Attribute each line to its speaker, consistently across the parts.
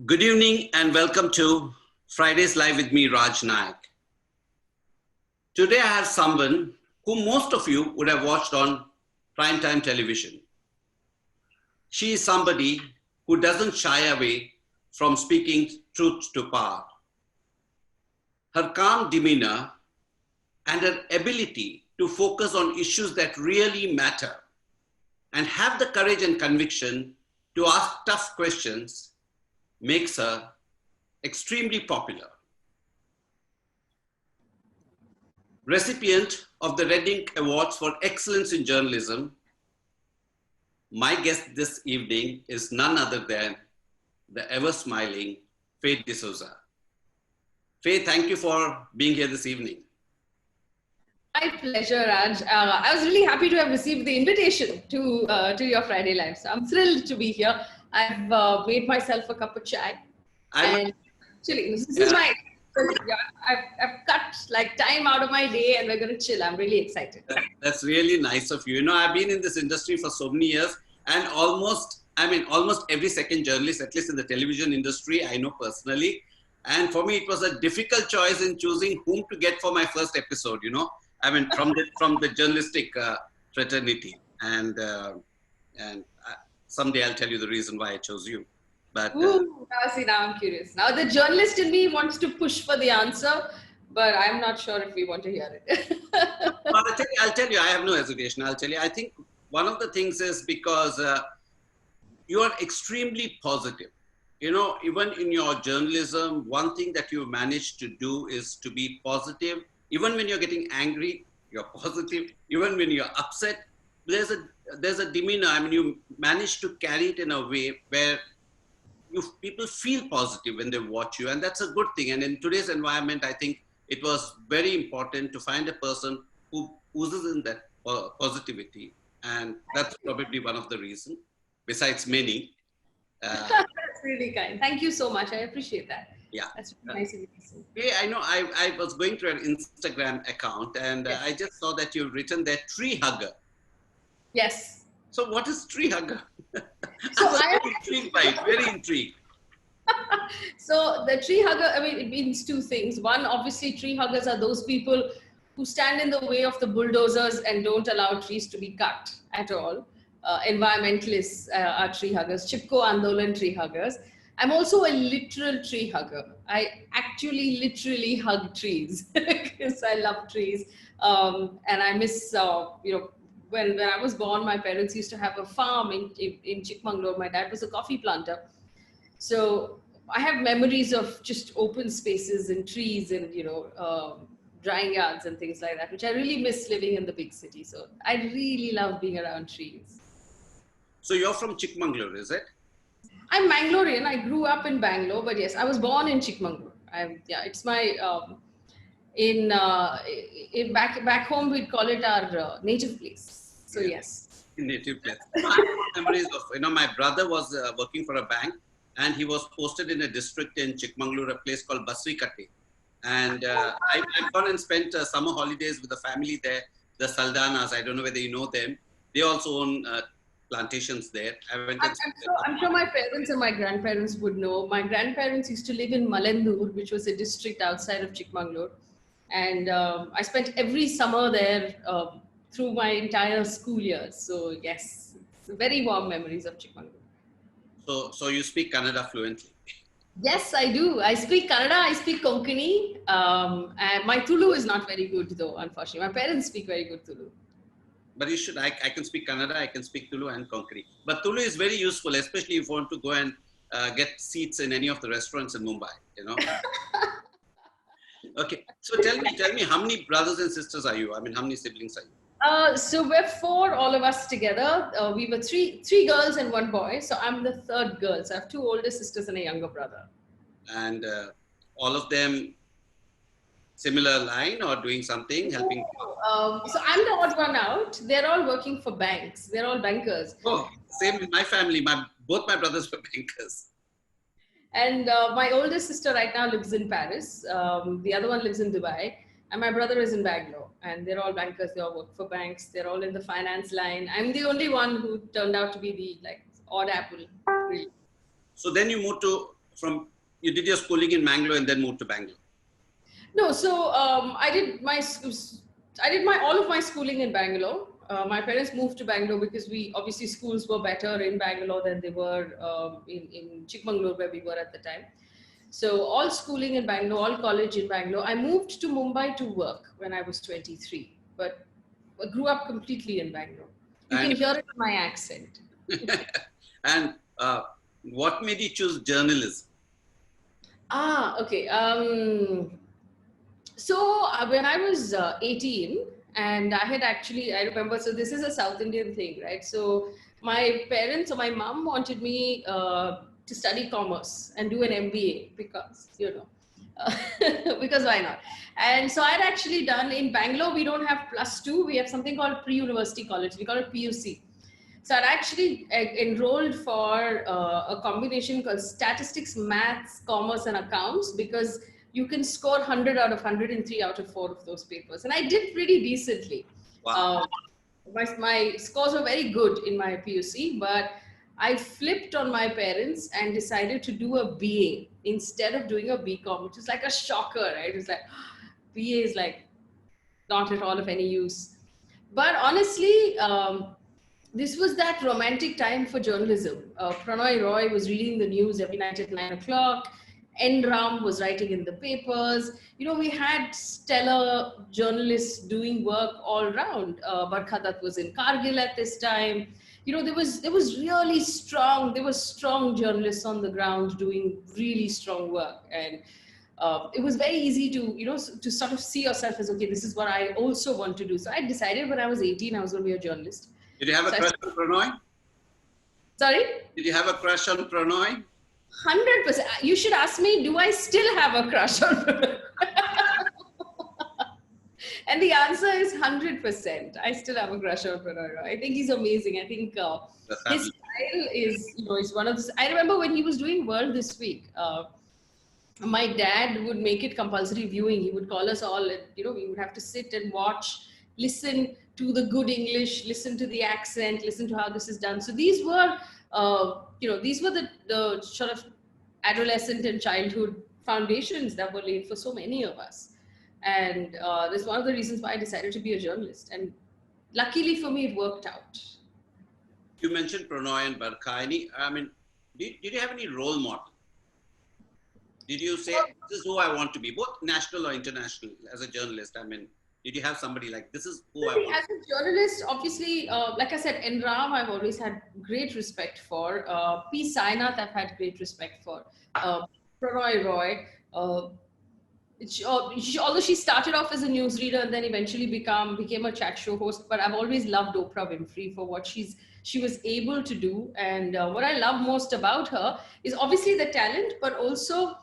Speaker 1: Good evening and welcome to Fridays Live with me, Raj Nayak. Today I have someone who most of you would have watched on primetime television. She is somebody who doesn't shy away from speaking truth to power. Her calm demeanor and her ability to focus on issues that really matter and have the courage and conviction to ask tough questions makes her extremely popular. Recipient of the Red Ink Awards for Excellence in Journalism, my guest this evening is none other than the ever-smiling Faye D'souza. Faye, thank you for being here this evening.
Speaker 2: My pleasure, Raj. I was really happy to have received the invitation to your Friday Live. So I'm thrilled to be here. I've made myself a cup of chai and chilling. This is my, I've cut like time out of my day and we're going to chill. I'm really excited.
Speaker 1: That's really nice of you. You know, I've been in this industry for so many years and almost every second journalist, at least in the television industry, I know personally. And for me, it was a difficult choice in choosing whom to get for my first episode, you know. I mean, from the journalistic fraternity, and someday I'll tell you the reason why I chose you. But
Speaker 2: now I'm curious. Now the journalist in me wants to push for the answer, but I'm not sure if we want to hear it.
Speaker 1: I'll tell you, I have no hesitation. I'll tell you, I think one of the things is because you are extremely positive. You know, even in your journalism, one thing that you managed to do is to be positive. Even when you're getting angry, you're positive. Even when you're upset, there's a demeanor. I mean, you manage to carry it in a way where people feel positive when they watch you, and that's a good thing. And in today's environment, I think it was very important to find a person who oozes in that positivity, and that's probably one of the reasons, besides many.
Speaker 2: That's really kind. Thank you so much. I appreciate that.
Speaker 1: Yeah,
Speaker 2: that's really nice of you.
Speaker 1: Yeah, I know. I was going through an Instagram account and yes. I just saw that you've written there tree hugger.
Speaker 2: Yes.
Speaker 1: So what is tree hugger?
Speaker 2: So I
Speaker 1: am intrigued by it. Very intrigued.
Speaker 2: So the tree hugger, I mean, it means two things. One, obviously, tree huggers are those people who stand in the way of the bulldozers and don't allow trees to be cut at all. Environmentalists are tree huggers. Chipko Andolan tree huggers. I'm also a literal tree hugger. I actually literally hug trees because I love trees. And I miss, when I was born, my parents used to have a farm in Chikmagalur. My dad was a coffee planter. So I have memories of just open spaces and trees and, drying yards and things like that, which I really miss living in the big city. So I really love being around trees.
Speaker 1: So you're from Chikmagalur, is it?
Speaker 2: I'm Mangalorean. I grew up in Bangalore, but yes, I was born in Chikmagalur. It's my back home we'd call it our native place. So yes,
Speaker 1: native place. I have memories of my brother was working for a bank, and he was posted in a district in Chikmagalur, a place called Basrikatte, and I've gone and spent summer holidays with the family there. The Saldanas, I don't know whether you know them. They also own plantations there.
Speaker 2: I'm sure my parents and my grandparents would know. My grandparents used to live in Malendur, which was a district outside of Chikmagalur. And I spent every summer there through my entire school years. So yes, it's very warm memories of Chikmagalur.
Speaker 1: So you speak Kannada fluently?
Speaker 2: Yes, I do. I speak Kannada, I speak Konkani. And my Tulu is not very good though, unfortunately. My parents speak very good Tulu.
Speaker 1: But you should, I can speak Kannada, I can speak Tulu and Konkani. But Tulu is very useful, especially if you want to go and get seats in any of the restaurants in Mumbai, you know. Okay, so tell me, how many brothers and sisters are you? I mean, how many siblings are you?
Speaker 2: So we're four, all of us together. We were three girls and one boy. So I'm the third girl. So I have two older sisters and a younger brother.
Speaker 1: And all of them similar line or doing something, helping?
Speaker 2: So I'm the odd one out. They're all working for banks. They're all bankers.
Speaker 1: Oh, same in my family. Both my brothers were bankers.
Speaker 2: And my older sister right now lives in Paris. The other one lives in Dubai. And my brother is in Bangalore. And they're all bankers. They all work for banks. They're all in the finance line. I'm the only one who turned out to be the odd apple, really.
Speaker 1: So then you moved to you did your schooling in Bangalore and then moved to Bangalore?
Speaker 2: No, so I did all of my schooling in Bangalore. My parents moved to Bangalore because obviously schools were better in Bangalore than they were in Chikmagalur, where we were at the time. So all schooling in Bangalore, all college in Bangalore. I moved to Mumbai to work when I was 23, but I grew up completely in Bangalore. You can hear it in my accent.
Speaker 1: And what made you choose journalism?
Speaker 2: Okay. So when I was 18, and I remember, so this is a South Indian thing, right? So my parents or my mom wanted me to study commerce and do an MBA because, because why not? And so I'd actually done, in Bangalore, we don't have +2, we have something called pre-university college, we call it PUC. So I'd actually enrolled for a combination called statistics, maths, commerce, and accounts, because you can score 100 out of 100 in 3 out of 4 of those papers. And I did pretty decently.
Speaker 1: Wow.
Speaker 2: My scores were very good in my PUC, but I flipped on my parents and decided to do a BA instead of doing a BCom, which is like a shocker, right? It's like, BA is like not at all of any use. But honestly, this was that romantic time for journalism. Prannoy Roy was reading the news every night at 9 o'clock. N. Ram was writing in the papers. We had stellar journalists doing work all around. Barkha Dutt was in Kargil at this time. There was really strong, there were strong journalists on the ground doing really strong work. And it was very easy to sort of see yourself as, okay, this is what I also want to do. So I decided when I was 18, I was going to be a journalist.
Speaker 1: Did you have a crush on Prannoy?
Speaker 2: Sorry?
Speaker 1: Did you have a crush on Prannoy?
Speaker 2: 100%. You should ask me, do I still have a crush on Prannoy? And the answer is 100%. I still have a crush on Prannoy. I think he's amazing. I think his style is one of the... I remember when he was doing World This Week, my dad would make it compulsory viewing. He would call us all and, we would have to sit and watch, listen to the good English, listen to the accent, listen to how this is done. So these were, these were the sort of adolescent and childhood foundations that were laid for so many of us. And that's one of the reasons why I decided to be a journalist. And luckily for me, it worked out.
Speaker 1: You mentioned Prannoy and Barkha. Did you have any role model? Did you say, this is who I want to be, both national or international, as a journalist? Did you have somebody like, this is who I want?
Speaker 2: As a journalist, obviously, like I said, N. Ram, I've always had great respect for. P. Sainath, I've had great respect for. Prannoy Roy, although she started off as a newsreader and then eventually became a chat show host, but I've always loved Oprah Winfrey for what she was able to do. And what I love most about her is obviously the talent, but also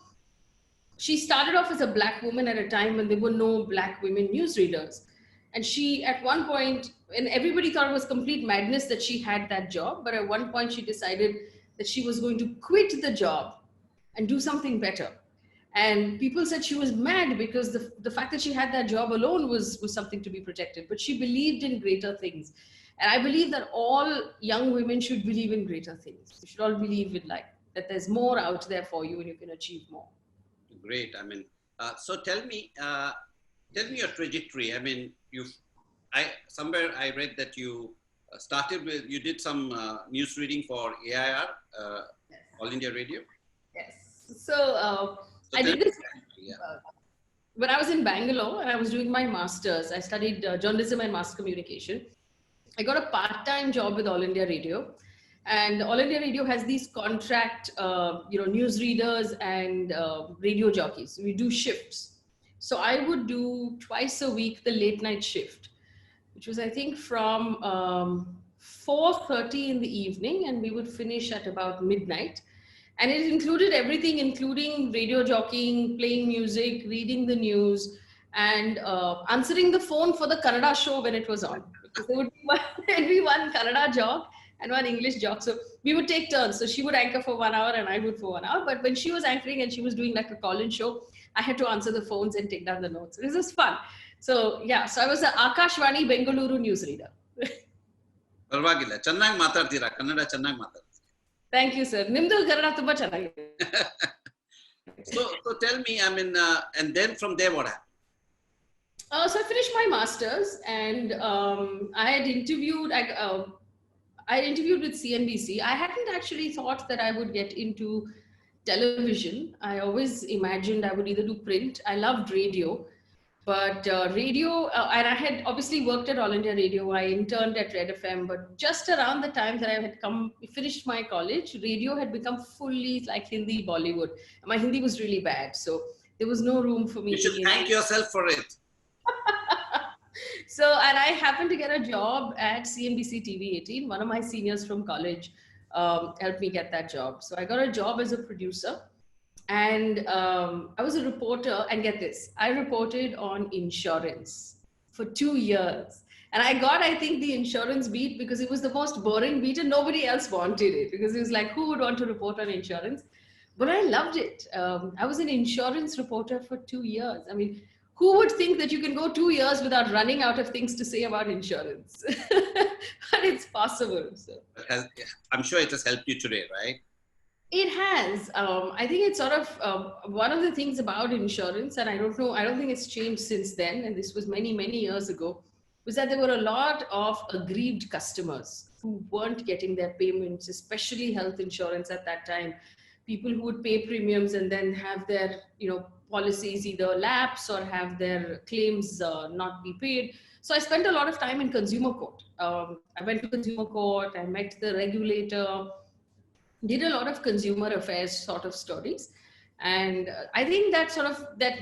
Speaker 2: she started off as a Black woman at a time when there were no Black women newsreaders. And she, at one point, and everybody thought it was complete madness that she had that job, but at one point she decided that she was going to quit the job and do something better. And people said she was mad because the fact that she had that job alone was something to be protected. But she believed in greater things. And I believe that all young women should believe in greater things. You should all believe in that there's more out there for you and you can achieve more.
Speaker 1: Great. So tell me your trajectory. Somewhere I read that you you did some news reading for AIR, All India Radio.
Speaker 2: Yes. So I did this when I was in Bangalore and I was doing my master's. I studied journalism and mass communication. I got a part-time job with All India Radio. And All India Radio has these contract, news readers and radio jockeys. We do shifts. So I would do twice a week the late night shift, which was, I think, from 4:30 in the evening, and we would finish at about midnight. And it included everything, including radio jockeying, playing music, reading the news, and answering the phone for the Kannada show when it was on. Because there would be one Kannada jock and one English jock. So we would take turns. So she would anchor for 1 hour and I would for 1 hour. But when she was anchoring and she was doing like a call-in show, I had to answer the phones and take down the notes. This was fun. So yeah, so I was an Akashvani Bengaluru newsreader.
Speaker 1: Parvagilla. Chennai matartira. Kannada chennai matartira.
Speaker 2: Thank you, sir. Nimdu Kannada tumba chennagide.
Speaker 1: So tell me, I mean, and then from there, what happened?
Speaker 2: So I finished my master's, and I had interviewed. I interviewed with CNBC. I hadn't actually thought that I would get into television. I always imagined I would either do print. I loved radio, but radio, and I had obviously worked at All India Radio. I interned at Red FM, but just around the time that I had finished my college, radio had become fully like Hindi Bollywood. My Hindi was really bad, so there was no room for me.
Speaker 1: You should thank yourself for it.
Speaker 2: So, and I happened to get a job at CNBC TV 18. One of my seniors from college helped me get that job. So I got a job as a producer, and I was a reporter. And get this, I reported on insurance for 2 years. And I got, I think, the insurance beat because it was the most boring beat and nobody else wanted it, because it was like, who would want to report on insurance? But I loved it. I was an insurance reporter for 2 years. I mean, who would think that you can go 2 years without running out of things to say about insurance? But it's possible. So.
Speaker 1: I'm sure it has helped you today, right?
Speaker 2: It has. I think it's sort of one of the things about insurance, and I don't know, I don't think it's changed since then, and this was many, many years ago, was that there were a lot of aggrieved customers who weren't getting their payments, especially health insurance at that time. People who would pay premiums and then have their, policies either lapse or have their claims not be paid. So I spent a lot of time in consumer court. I went to consumer court, I met the regulator, did a lot of consumer affairs sort of stories. And I think that that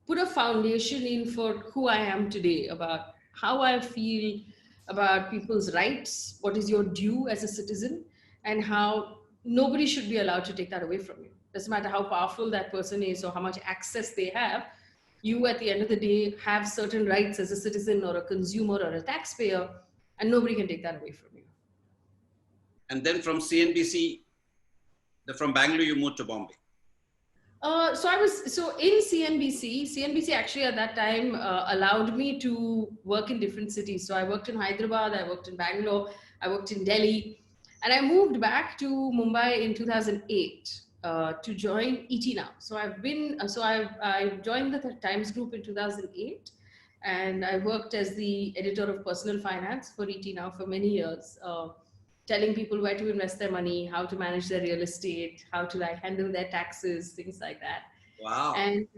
Speaker 2: put a foundation in for who I am today, about how I feel about people's rights, what is your due as a citizen, and how nobody should be allowed to take that away from you. Doesn't matter how powerful that person is or how much access they have, you at the end of the day have certain rights as a citizen or a consumer or a taxpayer, and nobody can take that away from you.
Speaker 1: And then from CNBC, from Bangalore, you moved to Bombay.
Speaker 2: So in CNBC actually at that time allowed me to work in different cities. So I worked in Hyderabad, I worked in Bangalore, I worked in Delhi, and I moved back to Mumbai in 2008 to join ET Now. So I joined the Times Group in 2008, and I worked as the editor of personal finance for ET Now for many years. Telling people where to invest their money, how to manage their real estate, how to handle their taxes, things like that.
Speaker 1: Wow.
Speaker 2: And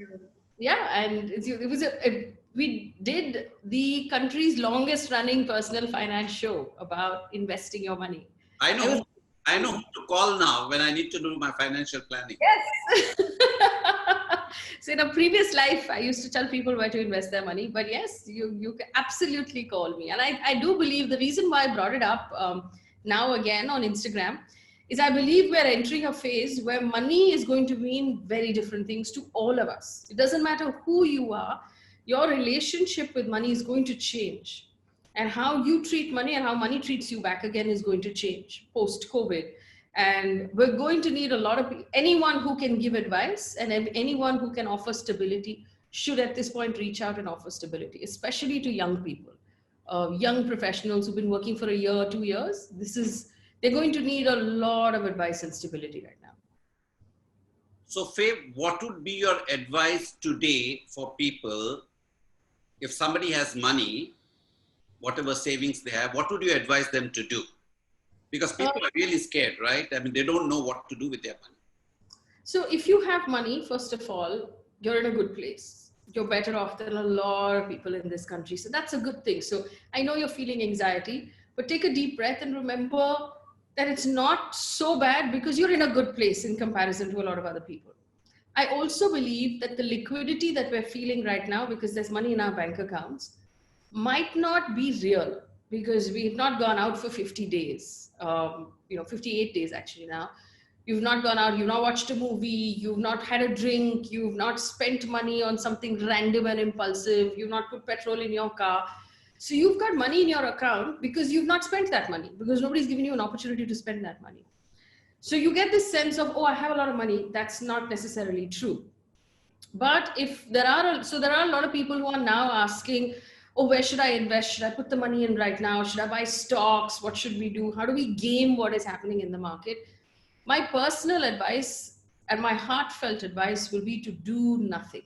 Speaker 2: we did the country's longest running personal finance show about investing your money.
Speaker 1: I know who to call now when I need to do my financial planning.
Speaker 2: Yes. So in a previous life, I used to tell people where to invest their money, but yes, you can absolutely call me. And I do believe the reason why I brought it up now again on Instagram is I believe we're entering a phase where money is going to mean very different things to all of us. It doesn't matter who you are, your relationship with money is going to change. And how you treat money and how money treats you back again is going to change post-COVID. And we're going to need a lot of anyone who can give advice and anyone who can offer stability should at this point reach out and offer stability, especially to young people. Young professionals who've been working for a year or 2 years, they're going to need a lot of advice and stability right now.
Speaker 1: So Faye, what would be your advice today for people if somebody has money, whatever savings they have, what would you advise them to do? Because people are really scared, right? I mean, they don't know what to do with their money.
Speaker 2: So if you have money, first of all, you're in a good place. You're better off than a lot of people in this country. So that's a good thing. So I know you're feeling anxiety, but take a deep breath and remember that it's not so bad because you're in a good place in comparison to a lot of other people. I also believe that the liquidity that we're feeling right now, because there's money in our bank accounts, might not be real because we've not gone out for 50 days, 58 days actually now. You've not gone out, you've not watched a movie, you've not had a drink, you've not spent money on something random and impulsive, you've not put petrol in your car. So you've got money in your account because you've not spent that money, because nobody's given you an opportunity to spend that money. So you get this sense of, oh, I have a lot of money. That's not necessarily true. But if there are a lot of people who are now asking, oh, where should I invest? Should I put the money in right now? Should I buy stocks? What should we do? How do we game what is happening in the market? My personal advice and my heartfelt advice will be to do nothing.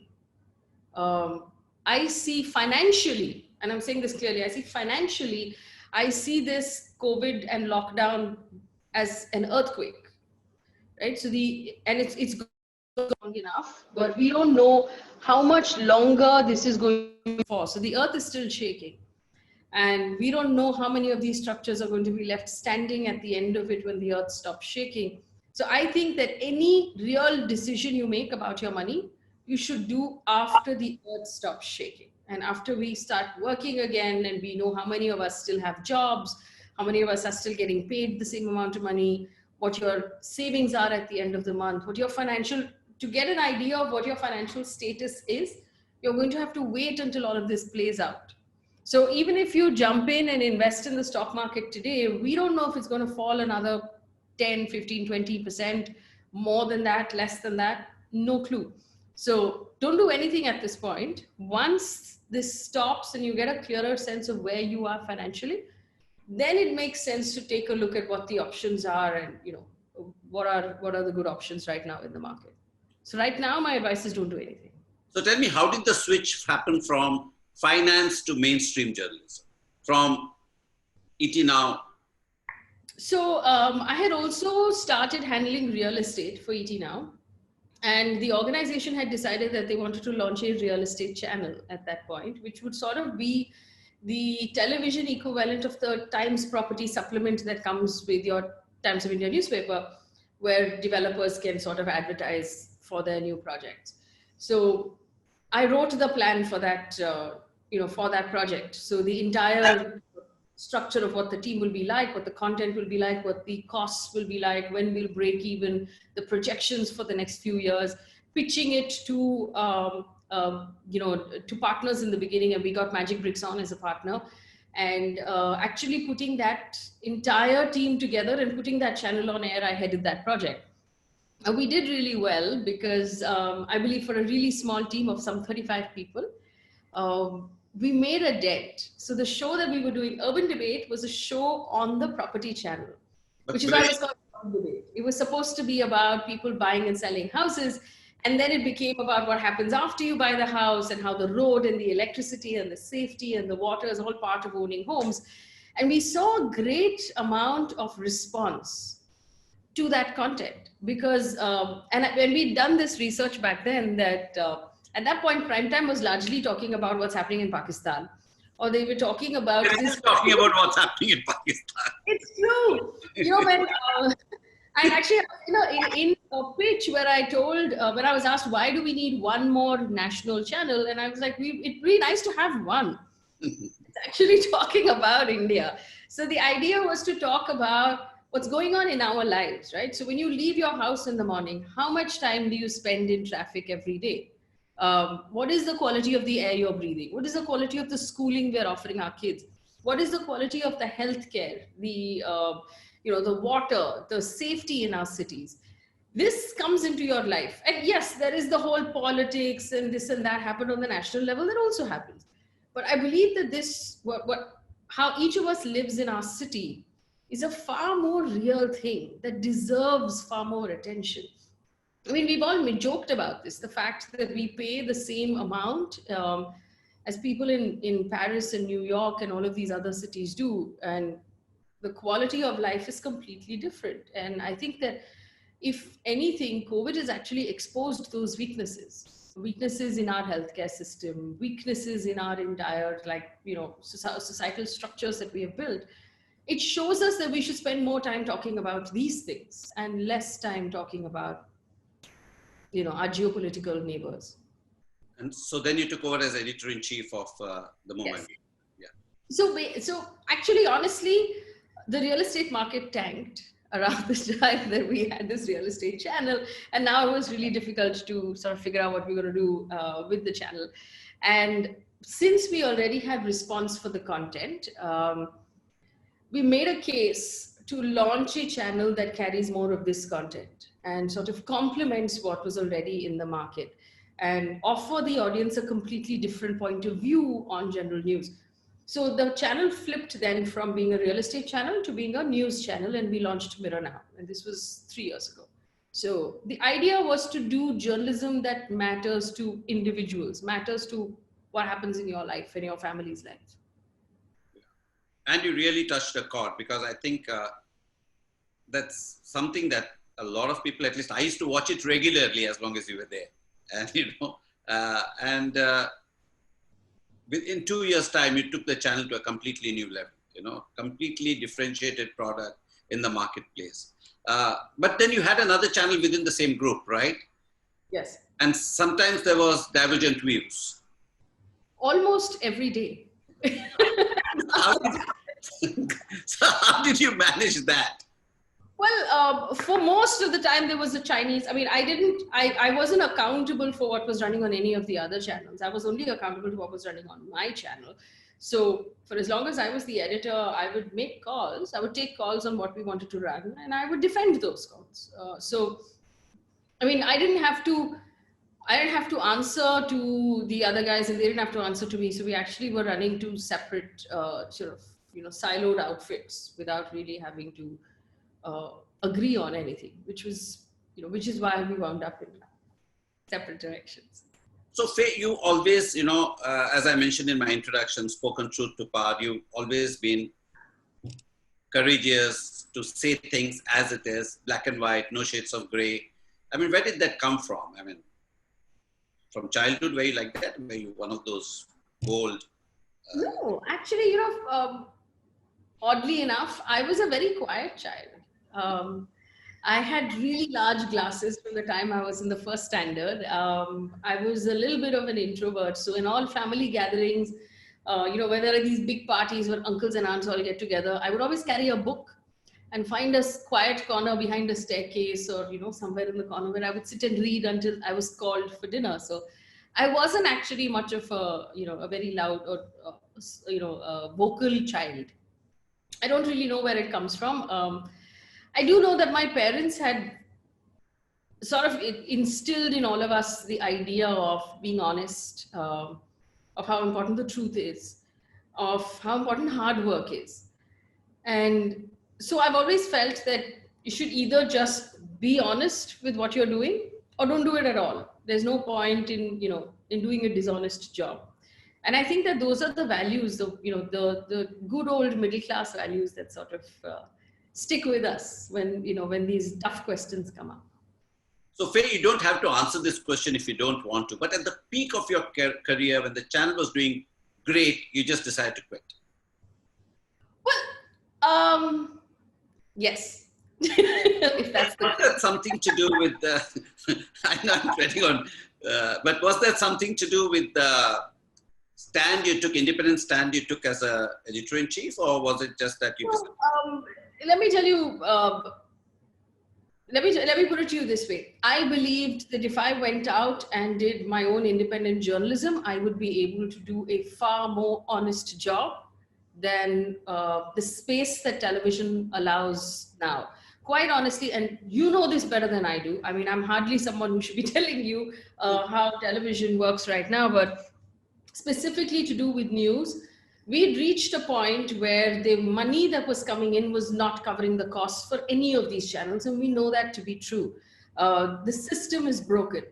Speaker 2: I see financially, and I'm saying this clearly, I see financially, I see this COVID and lockdown as an earthquake, right? So it's long enough, but we don't know how much longer this is going to be for. So the earth is still shaking. And we don't know how many of these structures are going to be left standing at the end of it when the earth stops shaking. So I think that any real decision you make about your money, you should do after the earth stops shaking. And after we start working again and we know how many of us still have jobs, how many of us are still getting paid the same amount of money, what your savings are at the end of the month, what your financial, to get an idea of what your financial status is, you're going to have to wait until all of this plays out. So even if you jump in and invest in the stock market today, we don't know if it's going to fall another 10, 15, 20%, more than that, less than that, no clue. So don't do anything at this point. Once this stops and you get a clearer sense of where you are financially, then it makes sense to take a look at what the options are and, you know, what are the good options right now in the market. So right now, my advice is don't do anything.
Speaker 1: So tell me, how did the switch happen from finance to mainstream journalism, from ET Now?
Speaker 2: So I had also started handling real estate for ET Now, and the organization had decided that they wanted to launch a real estate channel at that point, which would sort of be the television equivalent of the Times property supplement that comes with your Times of India newspaper, where developers can sort of advertise for their new projects. So I wrote the plan for that, for that project. So the entire structure of what the team will be like, what the content will be like, what the costs will be like, when we'll break even, the projections for the next few years, pitching it to to partners in the beginning, and we got Magic Bricks on as a partner, and actually putting that entire team together and putting that channel on air. I headed that project. We did really well because I believe for a really small team of some 35 people, we made a dent. So the show that we were doing, Urban Debate, was a show on the property channel, which is why it was called Urban Debate. It was supposed to be about people buying and selling houses. And then it became about what happens after you buy the house and how the road and the electricity and the safety and the water is all part of owning homes. And we saw a great amount of response to that content because, and when we'd done this research back then, that at that point, primetime was largely talking about what's happening in Pakistan, or they were talking about this.
Speaker 1: Talking about what's happening in Pakistan.
Speaker 2: It's true. When I actually, in a pitch where I told, when I was asked, why do we need one more national channel? And I was like, it'd be nice to have one. It's actually talking about India. So the idea was to talk about what's going on in our lives, right? So when you leave your house in the morning, how much time do you spend in traffic every day? What is the quality of the air you're breathing? What is the quality of the schooling we're offering our kids? What is the quality of the healthcare, the water, the safety in our cities? This comes into your life. And yes, there is the whole politics and this and that happened on the national level. That also happens. But I believe that how each of us lives in our city is a far more real thing that deserves far more attention. I mean, we've all joked about this, the fact that we pay the same amount as people in Paris and New York and all of these other cities do. And the quality of life is completely different. And I think that if anything, COVID has actually exposed those weaknesses in our healthcare system, weaknesses in our entire, societal structures that we have built. It shows us that we should spend more time talking about these things and less time talking about our geopolitical neighbors.
Speaker 1: And so then you took over as editor-in-chief of The Moment.
Speaker 2: Yes. Yeah. So actually, honestly, the real estate market tanked around the time that we had this real estate channel. And now it was really difficult to sort of figure out what we were going to do with the channel. And since we already had response for the content, we made a case to launch a channel that carries more of this content and sort of complements what was already in the market and offer the audience a completely different point of view on general news. So the channel flipped then from being a real estate channel to being a news channel, and we launched Mirror Now. And this was 3 years ago. So the idea was to do journalism that matters to individuals, matters to what happens in your life, in your family's life.
Speaker 1: And you really touched a chord, because I think that's something that a lot of people, at least I used to watch it regularly as long as you were there. And, within 2 years' time, you took the channel to a completely new level, completely differentiated product in the marketplace. But then you had another channel within the same group, right?
Speaker 2: Yes.
Speaker 1: And sometimes there was divergent views.
Speaker 2: Almost every day.
Speaker 1: So how did you manage that?
Speaker 2: Well, for most of the time there was a Chinese. I mean, I wasn't accountable for what was running on any of the other channels. I was only accountable to what was running on my channel. So for as long as I was the editor, I would make calls. I would take calls on what we wanted to run, and I would defend those calls. I mean, I didn't have to answer to the other guys, and they didn't have to answer to me. So we actually were running two separate siloed outfits without really having to agree on anything, which is why we wound up in separate directions.
Speaker 1: So Faye, you always, as I mentioned in my introduction, spoken truth to power. You've always been courageous to say things as it is, black and white, no shades of gray. I mean, where did that come from? I mean, from childhood, were you like that? Were you one of those bold?
Speaker 2: No, actually, oddly enough, I was a very quiet child. I had really large glasses from the time I was in the first standard. I was a little bit of an introvert. So in all family gatherings, when there are these big parties where uncles and aunts all get together, I would always carry a book and find a quiet corner behind a staircase or, somewhere in the corner where I would sit and read until I was called for dinner. So I wasn't actually much of a very loud or, vocal child. I don't really know where it comes from. I do know that my parents had sort of instilled in all of us the idea of being honest, of how important the truth is, of how important hard work is. And so I've always felt that you should either just be honest with what you're doing or don't do it at all. There's no point in doing a dishonest job. And I think that those are the values, the good old middle class values that sort of stick with us when these tough questions come up.
Speaker 1: So Faye, you don't have to answer this question if you don't want to, but at the peak of your career, when the channel was doing great, you just decided to quit.
Speaker 2: Well, yes. If that's
Speaker 1: was that something to do with I'm not treading on, but was that something to do with the independent stand you took as a editor-in-chief, or was it just that you decided?
Speaker 2: Let me tell you, let me put it to you this way. I believed that if I went out and did my own independent journalism, I would be able to do a far more honest job than the space that television allows now. Quite honestly, and you know this better than I do. I mean, I'm hardly someone who should be telling you how television works right now, but specifically to do with news, we'd reached a point where the money that was coming in was not covering the costs for any of these channels. And we know that to be true. The system is broken.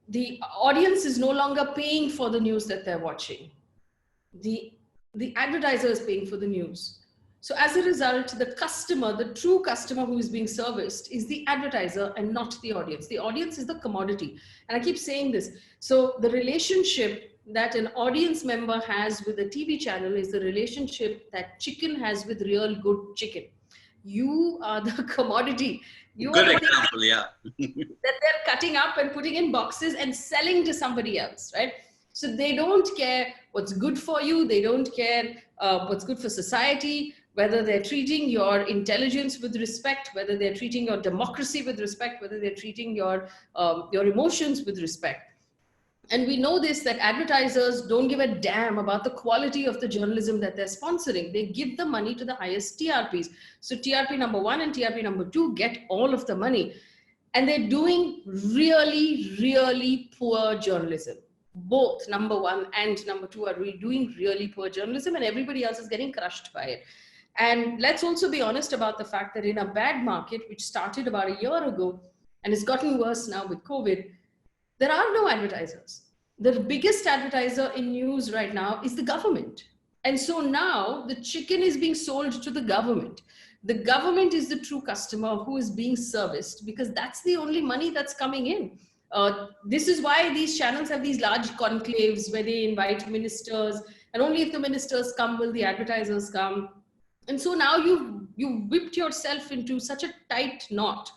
Speaker 2: The audience is no longer paying for the news that they're watching. The advertiser is paying for the news. So as a result, the customer, the true customer who is being serviced is the advertiser and not the audience. The audience is the commodity. And I keep saying this. So the relationship that an audience member has with a TV channel is the relationship that chicken has with real good chicken. You are the commodity.
Speaker 1: Good example, yeah.
Speaker 2: that they're cutting up and putting in boxes and selling to somebody else, right? So they don't care what's good for you. They don't care what's good for society, whether they're treating your intelligence with respect, whether they're treating your democracy with respect, whether they're treating your emotions with respect. And we know this, that advertisers don't give a damn about the quality of the journalism that they're sponsoring. They give the money to the highest TRPs. So TRP number 1 and TRP number 2 get all of the money. And they're doing really, really poor journalism. Both number 1 and number 2 are doing really poor journalism, and everybody else is getting crushed by it. And let's also be honest about the fact that in a bad market, which started about a year ago and has gotten worse now with COVID, there are no advertisers. The biggest advertiser in news right now is the government. And so now the chicken is being sold to the government. The government is the true customer who is being serviced because that's the only money that's coming in. This is why these channels have these large conclaves where they invite ministers, and only if the ministers come will the advertisers come. And so now you whipped yourself into such a tight knot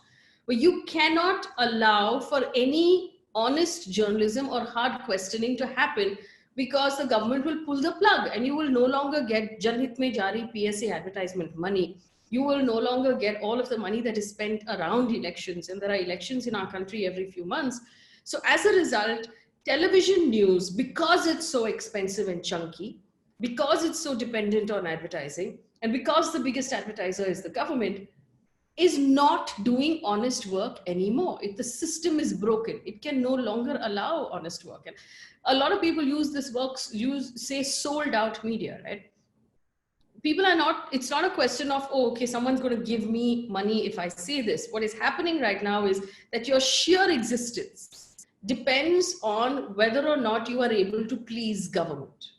Speaker 2: where you cannot allow for any honest journalism or hard questioning to happen, because the government will pull the plug and you will no longer get Janhit Mein Jari PSA advertisement money. You will no longer get all of the money that is spent around elections, and there are elections in our country every few months. So as a result, television news, because it's so expensive and chunky, because it's so dependent on advertising, and because the biggest advertiser is the government, is not doing honest work anymore. The system is broken. It can no longer allow honest work. And a lot of people use this say sold out media, right? People are not, it's not a question of, oh, okay, someone's going to give me money if I say this. What is happening right now is that your sheer existence depends on whether or not you are able to please government.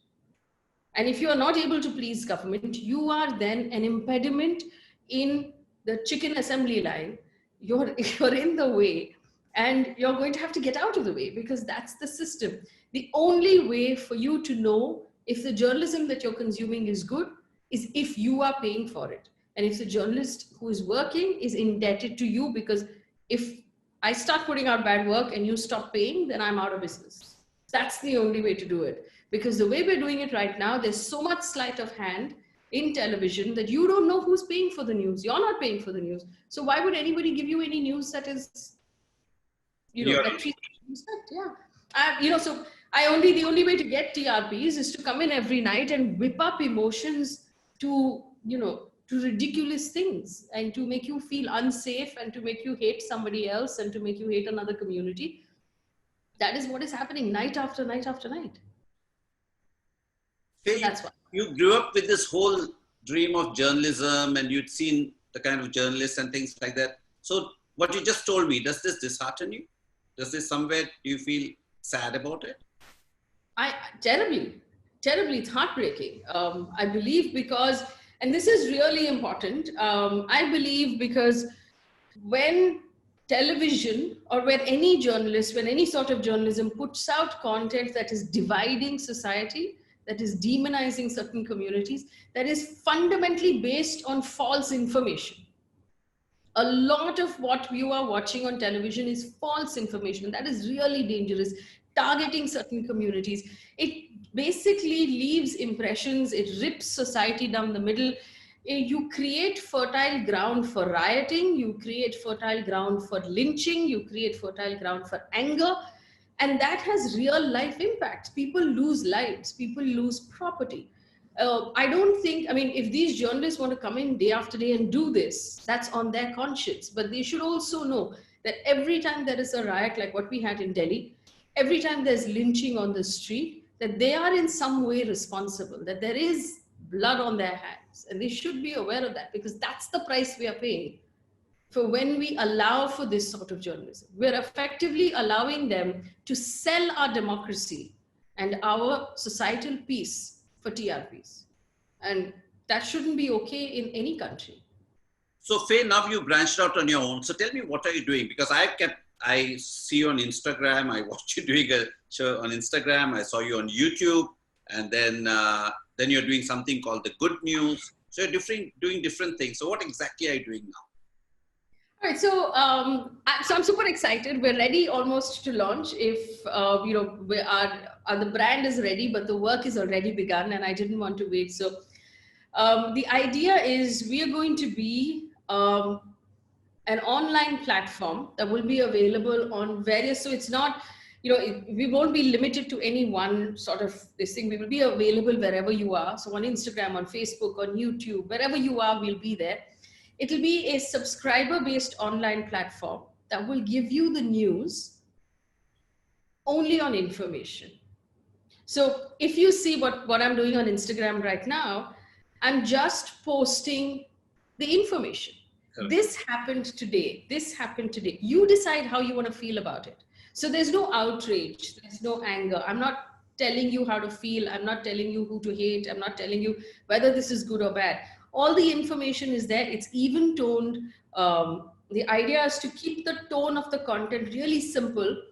Speaker 2: And if you are not able to please government, you are then an impediment in the chicken assembly line. You're in the way, and you're going to have to get out of the way, because that's the system. The only way for you to know if the journalism that you're consuming is good is if you are paying for it. And if the journalist who is working is indebted to you, because if I start putting out bad work and you stop paying, then I'm out of business. That's the only way to do it. Because the way we're doing it right now, there's so much sleight of hand in television that you don't know who's paying for the news. You're not paying for the news. So why would anybody give you any news that is, that treats you respect? Yeah. So the only way to get TRPs is to come in every night and whip up emotions to ridiculous things, and to make you feel unsafe, and to make you hate somebody else, and to make you hate another community. That is what is happening night after night after night.
Speaker 1: So that's why. You grew up with this whole dream of journalism, and you'd seen the kind of journalists and things like that. So what you just told me, does this dishearten you? Does this somewhere, do you feel sad about it?
Speaker 2: Terribly, it's heartbreaking. I believe because, and this is really important, I believe because when television, or when any journalist, when any sort of journalism puts out content that is dividing society, that is demonizing certain communities, that is fundamentally based on false information. A lot of what you are watching on television is false information. That is really dangerous. Targeting certain communities. It basically leaves impressions. It rips society down the middle. You create fertile ground for rioting. You create fertile ground for lynching. You create fertile ground for anger. And that has real life impacts. People lose lives. People lose property. I don't think, if these journalists want to come in day after day and do this, that's on their conscience. But they should also know that every time there is a riot like what we had in Delhi, every time there's lynching on the street, that they are in some way responsible, that there is blood on their hands. And they should be aware of that, because that's the price we are paying for when we allow for this sort of journalism. We're effectively allowing them to sell our democracy and our societal peace for TRPs. And that shouldn't be okay in any country.
Speaker 1: So Faye, now you branched out on your own. So tell me, what are you doing? Because I see you on Instagram. I watched you doing a show on Instagram. I saw you on YouTube. And then you're doing something called The Good News. So you're doing different things. So what exactly are you doing now?
Speaker 2: All right, so I'm super excited. We're ready almost to launch. If the brand is ready, but the work is already begun, and I didn't want to wait. So the idea is we are going to be an online platform that will be available on various. So it's not, we won't be limited to any one sort of this thing. We will be available wherever you are. So on Instagram, on Facebook, on YouTube, wherever you are, we'll be there. It'll be a subscriber-based online platform that will give you the news only on information. So if you see what I'm doing on Instagram right now, I'm just posting the information.
Speaker 1: Correct.
Speaker 2: This happened today. This happened today. You decide how you want to feel about it. So there's no outrage. There's no anger. I'm not telling you how to feel. I'm not telling you who to hate. I'm not telling you whether this is good or bad. All the information is there. It's even toned. The idea is to keep the tone of the content really simple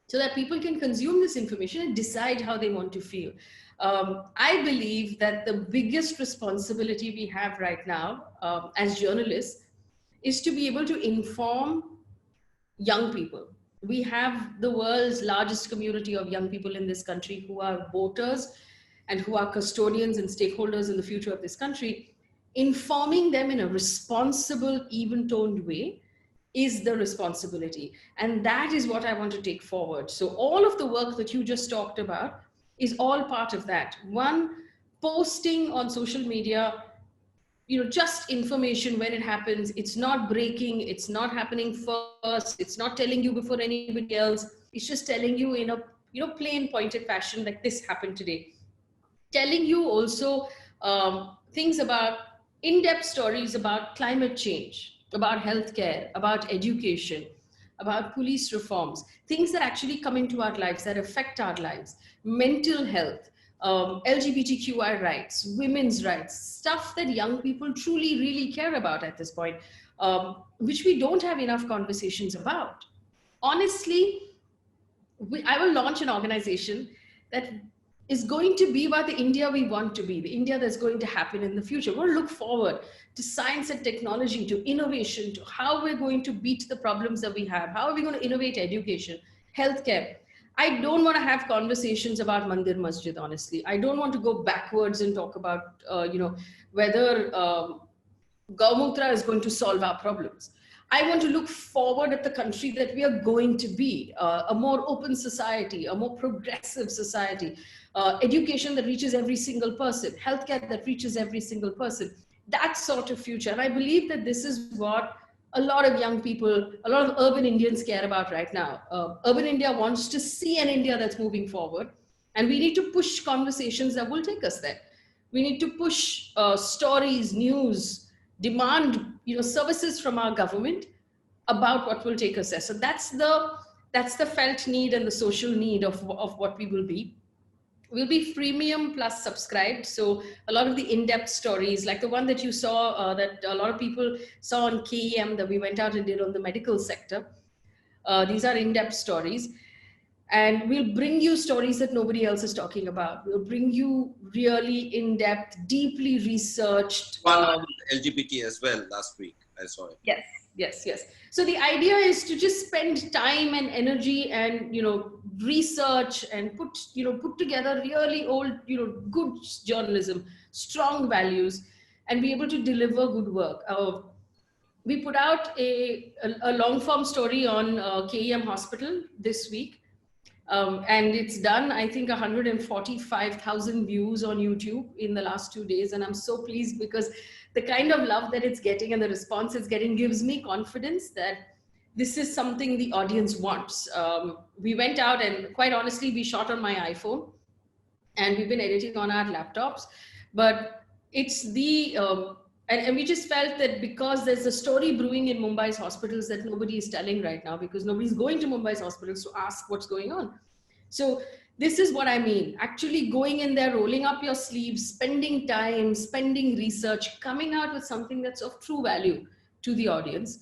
Speaker 2: so that people can consume this information and decide how they want to feel. I believe that the biggest responsibility we have right now as journalists is to be able to inform young people. We have the world's largest community of young people in this country who are voters and who are custodians and stakeholders in the future of this country. Informing them in a responsible, even-toned way is the responsibility. And that is what I want to take forward. So all of the work that you just talked about is all part of that. One, posting on social media, just information when it happens. It's not breaking, it's not happening first, it's not telling you before anybody else. It's just telling you in a plain pointed fashion, like this happened today. Telling you also things about in-depth stories about climate change, about healthcare, about education, about police reforms, things that actually come into our lives, that affect our lives, mental health, LGBTQI rights, women's rights, stuff that young people truly, really care about at this point, which we don't have enough conversations about. Honestly, I will launch an organization that is going to be about the India we want to be, the India that's going to happen in the future. We'll look forward to science and technology, to innovation, to how we're going to beat the problems that we have. How are we going to innovate education, healthcare? I don't want to have conversations about Mandir Masjid, honestly. I don't want to go backwards and talk about, whether Gaumuktra is going to solve our problems. I want to look forward at the country that we are going to be, a more open society, a more progressive society, education that reaches every single person, healthcare that reaches every single person, that sort of future. And I believe that this is what a lot of young people, a lot of urban Indians care about right now. Urban India wants to see an India that's moving forward, and we need to push conversations that will take us there. We need to push stories, news, demand services from our government about what will take us there. So that's the felt need and the social need of what we will be. We'll be freemium plus subscribed. So a lot of the in-depth stories, like the one that you saw, that a lot of people saw on KEM that we went out and did on the medical sector. These are in-depth stories. And we'll bring you stories that nobody else is talking about. We'll bring you really in-depth, deeply researched.
Speaker 1: One LGBT as well last week, I saw it.
Speaker 2: Yes. So the idea is to just spend time and energy and, research and put together really old, good journalism, strong values, and be able to deliver good work. We put out a long form story on KEM Hospital this week. And it's done, I think, 145,000 views on YouTube in the last 2 days. And I'm so pleased because the kind of love that it's getting and the response it's getting gives me confidence that this is something the audience wants. We went out and quite honestly, we shot on my iPhone and we've been editing on our laptops. But it's and we just felt that because there's a story brewing in Mumbai's hospitals that nobody is telling right now, because nobody's going to Mumbai's hospitals to ask what's going on. So this is what I mean, actually going in there, rolling up your sleeves, spending time, spending research, coming out with something that's of true value to the audience.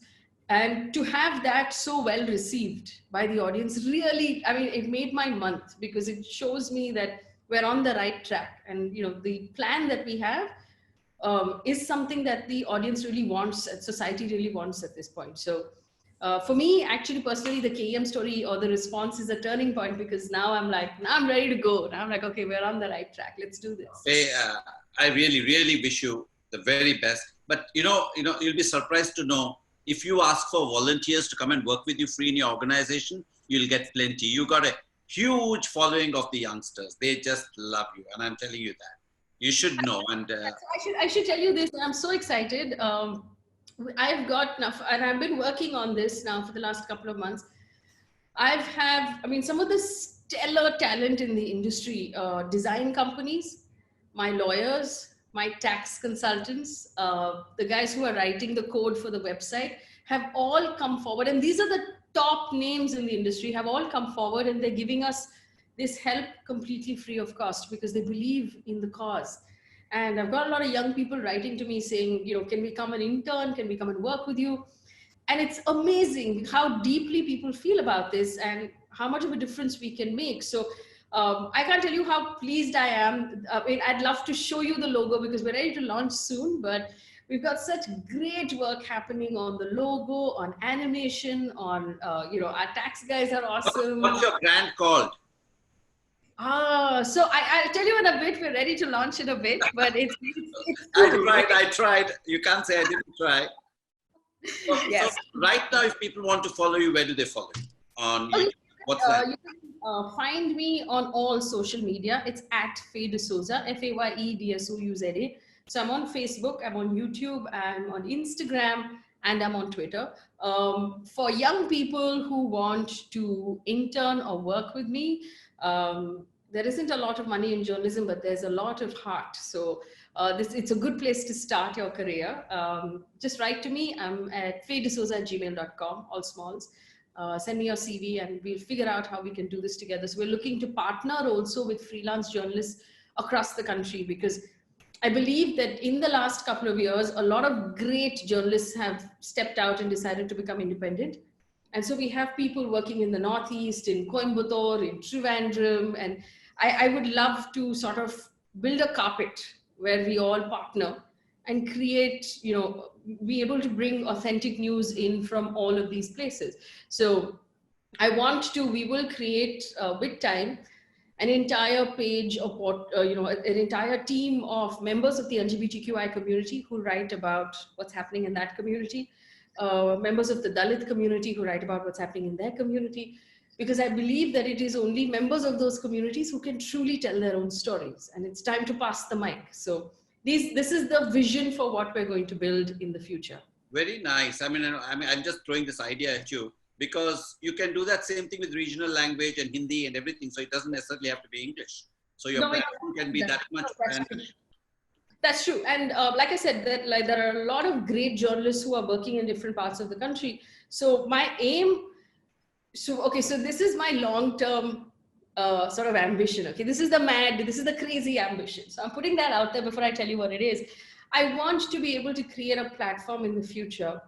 Speaker 2: And to have that so well received by the audience, really, I mean, it made my month because it shows me that we're on the right track. And, the plan that we have is something that the audience really wants, and society really wants at this point. So for me, actually, personally, the KEM story or the response is a turning point because now I'm ready to go. Now I'm like, okay, we're on the right track. Let's do this.
Speaker 1: Hey, I really, really wish you the very best. But, you'll be surprised to know if you ask for volunteers to come and work with you free in your organization, you'll get plenty. You got a huge following of the youngsters. They just love you. And I'm telling you that. You should know. And
Speaker 2: I should tell you this. I'm so excited. I've got enough, and I've been working on this now for the last couple of months. Some of the stellar talent in the industry, design companies, my lawyers, my tax consultants, the guys who are writing the code for the website have all come forward. And these are the top names in the industry, have all come forward, and they're giving us this help completely free of cost because they believe in the cause. And I've got a lot of young people writing to me saying, you know, can we come and intern? Can we come and work with you? And it's amazing how deeply people feel about this and how much of a difference we can make. So I can't tell you how pleased I am. I mean, I'd love to show you the logo because we're ready to launch soon, but we've got such great work happening on the logo, on animation, on, you know, our tax guys are awesome.
Speaker 1: What's your brand called?
Speaker 2: So I'll tell you in a bit. We're ready to launch in a bit, but it's
Speaker 1: I tried. You can't say I didn't try. So,
Speaker 2: yes.
Speaker 1: So right now, if people want to follow you, where do they follow you? On YouTube? What's that?
Speaker 2: You can find me on all social media. It's at Faye D'souza, FAYEDSOUZA. So I'm on Facebook, I'm on YouTube, I'm on Instagram, and I'm on Twitter. For young people who want to intern or work with me, there isn't a lot of money in journalism, but there's a lot of heart. So it's a good place to start your career. Just write to me. I'm at faydesouza@gmail.com, all smalls. Send me your CV and we'll figure out how we can do this together. So we're looking to partner also with freelance journalists across the country, because I believe that in the last couple of years, a lot of great journalists have stepped out and decided to become independent. And so we have people working in the Northeast, in Coimbatore, in Trivandrum, and I would love to sort of build a carpet where we all partner and create, you know, be able to bring authentic news in from all of these places. So we will create with time an entire page of what, you know, an entire team of members of the LGBTQI community who write about what's happening in that community, members of the Dalit community who write about what's happening in their community, because I believe that it is only members of those communities who can truly tell their own stories, and it's time to pass the mic. So this is the vision for what we're going to build in the future.
Speaker 1: Very nice. I mean, I'm just throwing this idea at you because you can do that same thing with regional language and Hindi and everything. So it doesn't necessarily have to be English. So your brand can be that much.
Speaker 2: That's true. And like I said, that like there are a lot of great journalists who are working in different parts of the country. So my aim, so this is my long-term sort of ambition. Okay, this is the crazy ambition. So I'm putting that out there before I tell you what it is. I want to be able to create a platform in the future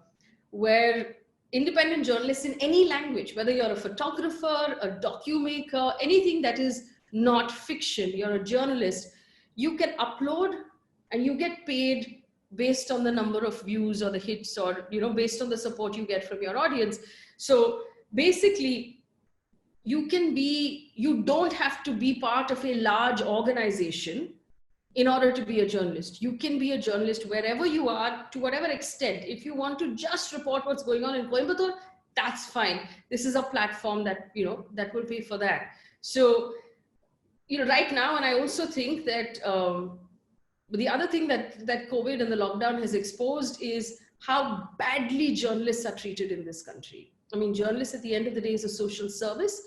Speaker 2: where independent journalists in any language, whether you're a photographer, a documaker, anything that is not fiction, you're a journalist, you can upload and you get paid based on the number of views or the hits, or, you know, based on the support you get from your audience. So basically, you don't have to be part of a large organization in order to be a journalist. You can be a journalist wherever you are, to whatever extent. If you want to just report what's going on in Coimbatore, that's fine. This is a platform that, you know, that will pay for that. So, you know, right now, and I also think that the other thing that COVID and the lockdown has exposed is how badly journalists are treated in this country. I mean, journalists at the end of the day is a social service.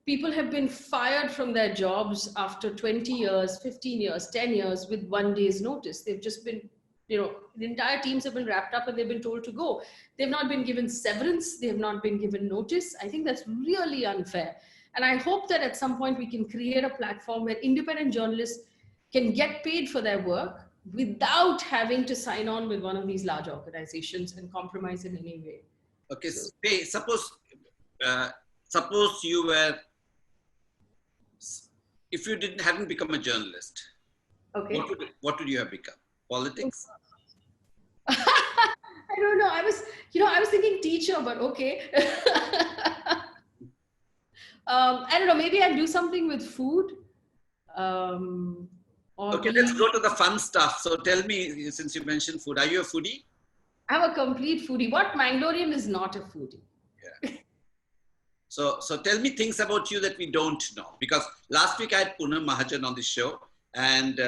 Speaker 2: People have been fired from their jobs after 20 years, 15 years, 10 years with 1 day's notice. They've just been, you know, the entire teams have been wrapped up and they've been told to go. They've not been given severance. They have not been given notice. I think that's really unfair. And I hope that at some point we can create a platform where independent journalists can get paid for their work without having to sign on with one of these large organizations and compromise in any way.
Speaker 1: Okay, so, hey, suppose you were, if you hadn't become a journalist,
Speaker 2: okay,
Speaker 1: what would you have become? Politics?
Speaker 2: I don't know. I was thinking teacher, but okay. I don't know. Maybe I'll do something with food.
Speaker 1: Okay, let's go to the fun stuff. So tell me, since you mentioned food, are you a foodie?
Speaker 2: I'm a complete foodie. What Mangalorean is not a foodie?
Speaker 1: Yeah. So tell me things about you that we don't know. Because last week I had Poonam Mahajan on the show, and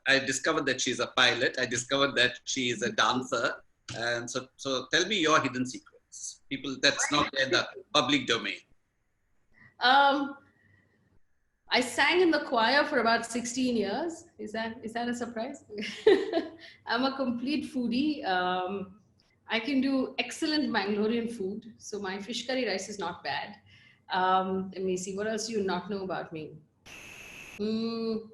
Speaker 1: I discovered that she's a pilot. I discovered that she is a dancer. And so tell me your hidden secrets. People, that's not in the public domain.
Speaker 2: I sang in the choir for about 16 years. Is that a surprise? I'm a complete foodie. I can do excellent Mangalorean food. So my fish curry rice is not bad. Let me see. What else do you not know about me? Mm,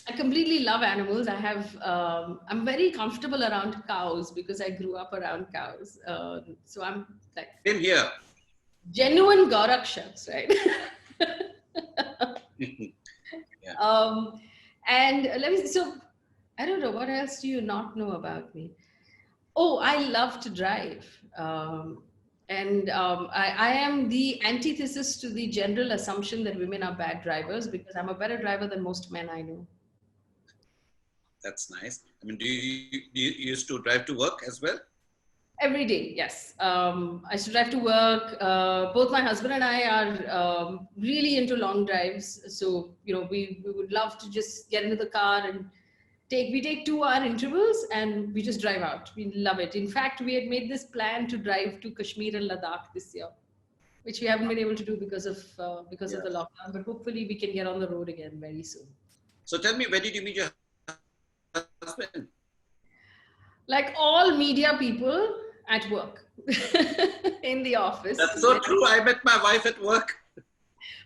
Speaker 2: I completely love animals. I'm very comfortable around cows because I grew up around cows. So I'm like
Speaker 1: Same here.
Speaker 2: genuine Gaurakshaks, right?
Speaker 1: Yeah.
Speaker 2: And let me see. So I don't know. What else do you not know about me? Oh, I love to drive. I am the antithesis to the general assumption that women are bad drivers because I'm a better driver than most men I know.
Speaker 1: That's nice. I mean, do you used to drive to work as well?
Speaker 2: Every day, yes. I used to drive to work. Both my husband and I are really into long drives. So, we would love to just get into the car and we take 2 hour intervals and we just drive out. We love it. In fact, we had made this plan to drive to Kashmir and Ladakh this year, which we haven't been able to do because of the lockdown. But hopefully we can get on the road again very soon.
Speaker 1: So tell me, where did you meet your husband?
Speaker 2: Like all media people, at work, in the office.
Speaker 1: That's so true. I met my wife at work.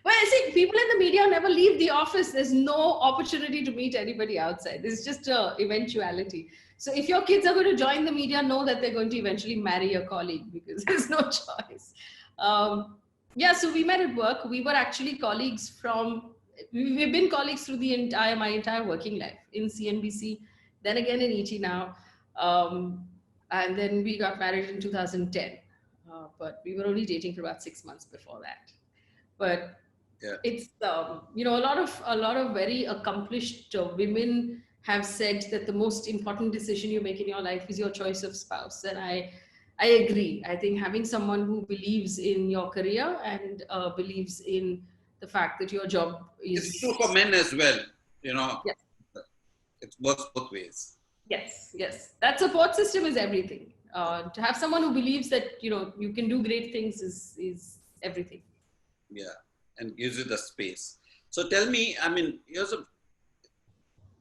Speaker 2: Well, I see, people in the media never leave the office. There's no opportunity to meet anybody outside. It's just a eventuality. So if your kids are going to join the media, know that they're going to eventually marry a colleague because there's no choice. Yeah, so we met at work. We were actually colleagues we've been colleagues through my entire working life in CNBC, then again in ET now. And then we got married in 2010. But we were only dating for about 6 months before that. But
Speaker 1: yeah,
Speaker 2: it's a lot of very accomplished women have said that the most important decision you make in your life is your choice of spouse, and I agree. I think having someone who believes in your career and believes in the fact that your job is.
Speaker 1: It's true for men as well.
Speaker 2: Yes.
Speaker 1: It works both ways.
Speaker 2: Yes. That support system is everything. To have someone who believes that you can do great things is everything.
Speaker 1: Yeah, and gives you the space. So tell me, I mean, here's a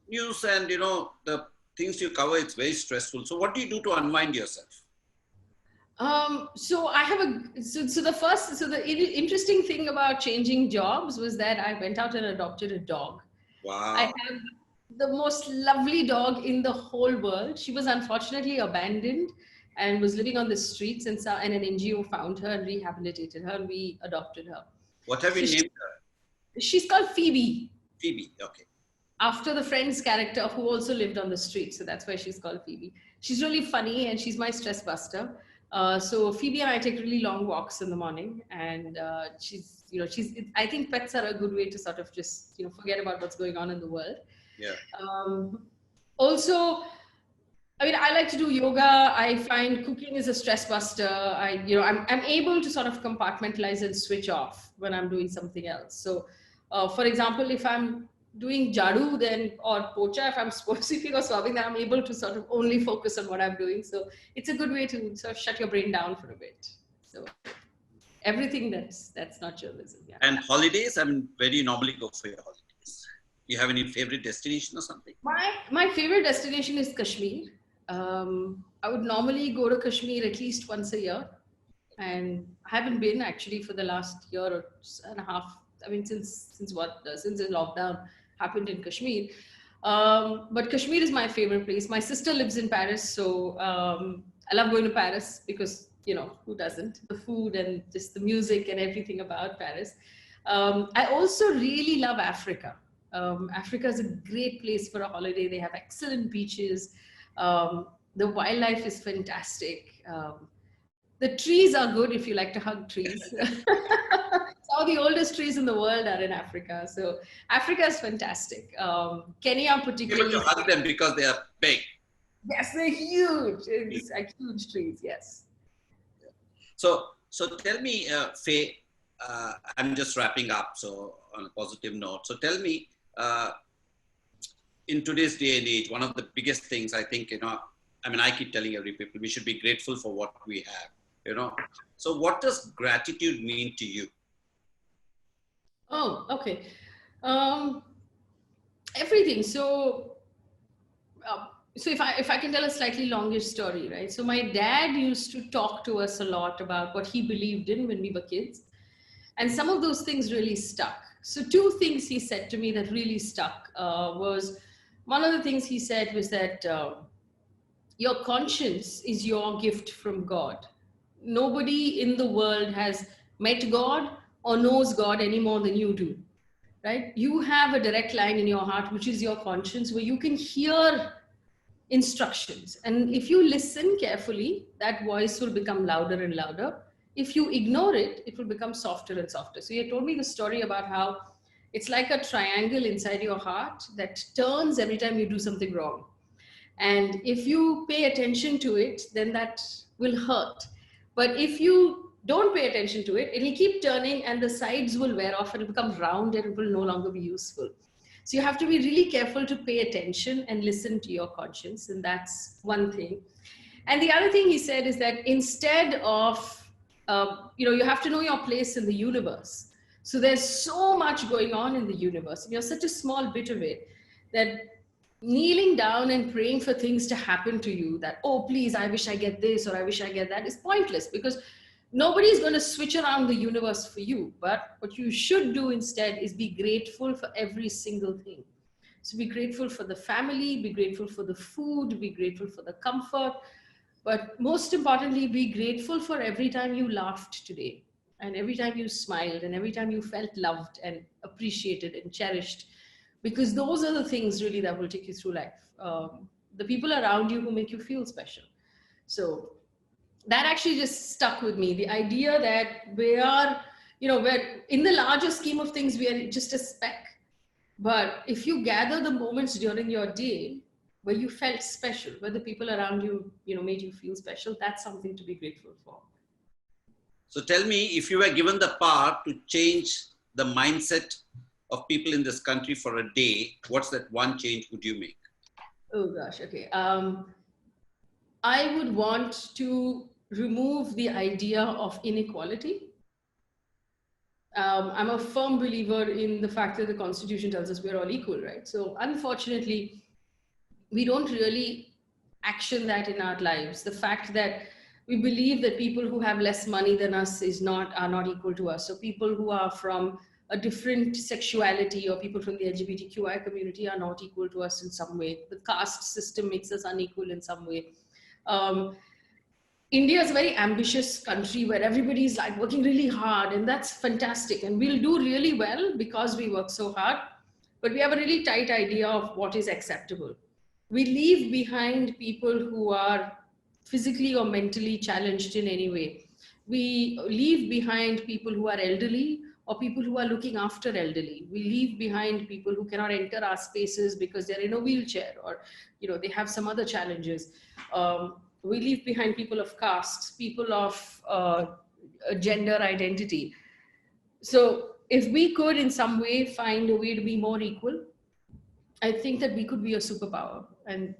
Speaker 1: news and the things you cover. It's very stressful. So what do you do to unwind yourself?
Speaker 2: So I have the interesting thing about changing jobs was that I went out and adopted a dog.
Speaker 1: Wow.
Speaker 2: I have the most lovely dog in the whole world. She was unfortunately abandoned and was living on the streets, and an NGO found her and rehabilitated her, and we adopted her.
Speaker 1: What have you named her?
Speaker 2: She's called Phoebe.
Speaker 1: Phoebe, okay.
Speaker 2: After the Friends character who also lived on the street, so that's why she's called Phoebe. She's really funny and she's my stress buster. So Phoebe and I take really long walks in the morning, and I think pets are a good way to sort of just forget about what's going on in the world.
Speaker 1: Yeah.
Speaker 2: Also, I mean, I like to do yoga. I find cooking is a stress buster. I'm able to sort of compartmentalize and switch off when I'm doing something else. So, for example, if I'm doing jadu or pocha, if I'm sweeping or swabbing, then I'm able to sort of only focus on what I'm doing. So it's a good way to sort of shut your brain down for a bit. So everything that's not journalism. Yeah.
Speaker 1: And holidays, I mean, where do you normally go for your holidays? Do you have any favorite destination or something?
Speaker 2: My favorite destination is Kashmir. I would normally go to Kashmir at least once a year, and I haven't been actually for the last year and a half. I mean, since the lockdown happened in Kashmir. But Kashmir is my favorite place. My sister lives in Paris, so I love going to Paris because who doesn't? The food and just the music and everything about Paris. I also really love Africa. Africa is a great place for a holiday. They have excellent beaches. The wildlife is fantastic. The trees are good if you like to hug trees. Some of the oldest trees in the world are in Africa. So Africa is fantastic. Kenya particularly.
Speaker 1: You have to hug them because they are big.
Speaker 2: Yes, they're huge. It's like huge trees, yes.
Speaker 1: So tell me, Faye, I'm just wrapping up, so on a positive note. So tell me, in today's day and age, one of the biggest things I think, I keep telling every people, we should be grateful for what we have, So what does gratitude mean to you?
Speaker 2: Oh, okay. Um, everything. Uh, so if I can tell a slightly longish story, right? So my dad used to talk to us a lot about what he believed in when we were kids, and some of those things really stuck. So two things he said to me that really stuck was, one of the things he said was that your conscience is your gift from God. Nobody in the world has met God or knows God any more than you do, right? You have a direct line in your heart, which is your conscience, where you can hear instructions. And if you listen carefully, that voice will become louder and louder. If you ignore it, it will become softer and softer. So you told me the story about how it's like a triangle inside your heart that turns every time you do something wrong. And if you pay attention to it, then that will hurt. But if you don't pay attention to it, it'll keep turning and the sides will wear off and it'll become round and it will no longer be useful. So you have to be really careful to pay attention and listen to your conscience. And that's one thing. And the other thing he said is that instead of, you have to know your place in the universe. So there's so much going on in the universe. And you're such a small bit of it that kneeling down and praying for things to happen to you, that, oh, please, I wish I get this or I wish I get that, is pointless, because nobody's going to switch around the universe for you. But what you should do instead is be grateful for every single thing. So be grateful for the family, be grateful for the food, be grateful for the comfort, but most importantly, be grateful for every time you laughed today, and every time you smiled, and every time you felt loved and appreciated and cherished, because those are the things really that will take you through life. The people around you who make you feel special. So that actually just stuck with me. The idea that we're in the larger scheme of things, we are just a speck. But if you gather the moments during your day where you felt special, where the people around you, made you feel special, that's something to be grateful for.
Speaker 1: So tell me, if you were given the power to change the mindset of people in this country for a day, what's that one change would you make?
Speaker 2: Oh gosh, okay. I would want to remove the idea of inequality. I'm a firm believer in the fact that the Constitution tells us we're all equal, right? So unfortunately, we don't really action that in our lives. The fact that we believe that people who have less money than us are not equal to us. So people who are from a different sexuality or people from the LGBTQI community are not equal to us in some way. The caste system makes us unequal in some way. India is a very ambitious country where everybody is like working really hard, and that's fantastic. And we'll do really well because we work so hard, but we have a really tight idea of what is acceptable. We leave behind people who are physically or mentally challenged in any way. We leave behind people who are elderly or people who are looking after elderly. We leave behind people who cannot enter our spaces because they're in a wheelchair or they have some other challenges. We leave behind people of caste, people of gender identity. So if we could in some way find a way to be more equal, I think that we could be a superpower. And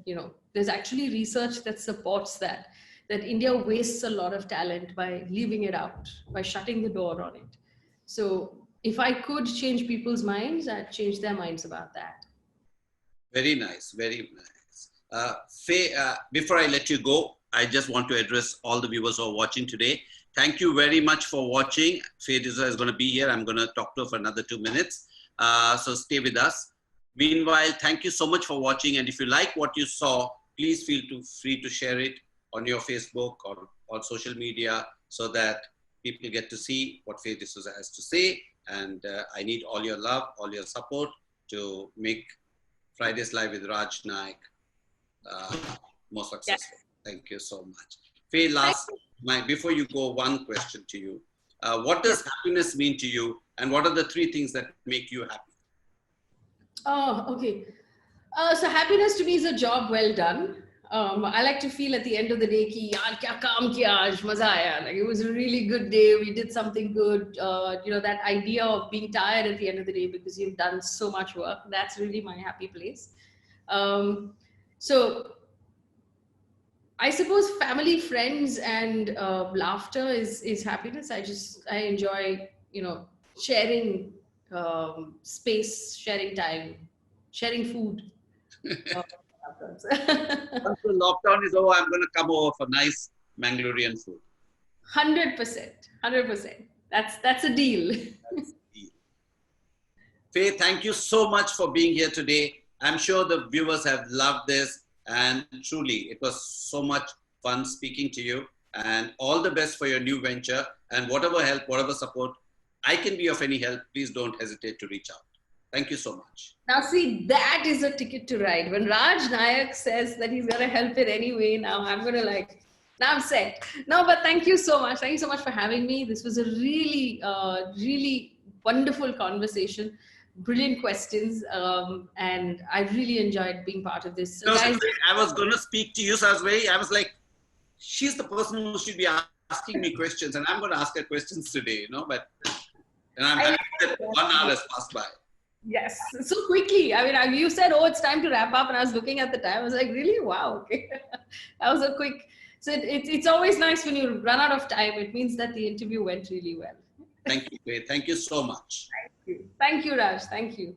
Speaker 2: there's actually research that supports that India wastes a lot of talent by leaving it out, by shutting the door on it. So if I could change people's minds, I'd change their minds about that.
Speaker 1: Very nice, very nice. Faye, before I let you go, I just want to address all the viewers who are watching today. Thank you very much for watching. Faye D'souza is going to be here. I'm going to talk to her for another 2 minutes. So stay with us. Meanwhile, thank you so much for watching. And if you like what you saw, please feel free to share it on your Facebook or on social media so that people get to see what Faye D'souza has to say. And I need all your love, all your support to make Fridays Live with Raj Nayak more successful. Yeah. Thank you so much. Faye, before you go, one question to you. What does happiness mean to you? And what are the 3 things that make you happy?
Speaker 2: Oh, okay. So happiness to me is a job well done. I like to feel at the end of the day, ki yaar kya kaam kiya aaj, maza aaya. Like it was a really good day. We did something good. That idea of being tired at the end of the day because you've done so much work. That's really my happy place. So I suppose family, friends, and laughter is happiness. I enjoy sharing space, sharing time, sharing food.
Speaker 1: Once the lockdown is over, I'm going to come over for nice Mangalorean food.
Speaker 2: 100%. 100%. That's a deal.
Speaker 1: That's the deal. Faye, thank you so much for being here today. I'm sure the viewers have loved this, and truly, it was so much fun speaking to you. And all the best for your new venture. And whatever help, whatever support I can be of any help, please don't hesitate to reach out. Thank you so much.
Speaker 2: Now, see, that is a ticket to ride. When Raj Nayak says that he's going to help in any way, now I'm going to now I'm set. No, but thank you so much. Thank you so much for having me. This was a really, really wonderful conversation. Brilliant questions. And I really enjoyed being part of this. So
Speaker 1: no,
Speaker 2: guys,
Speaker 1: I was going to speak to you, so I was like, she's the person who should be asking me questions, and I'm going to ask her questions today, but and I'm happy that 1 hour has passed by.
Speaker 2: Yes, so quickly. I mean, you said, oh, it's time to wrap up, and I was looking at the time. I was like, really? Wow, okay. That was a quick. So it's always nice when you run out of time. It means that the interview went really well.
Speaker 1: Thank you, Faye. Thank you so much.
Speaker 2: Thank you. Thank you, Raj. Thank you.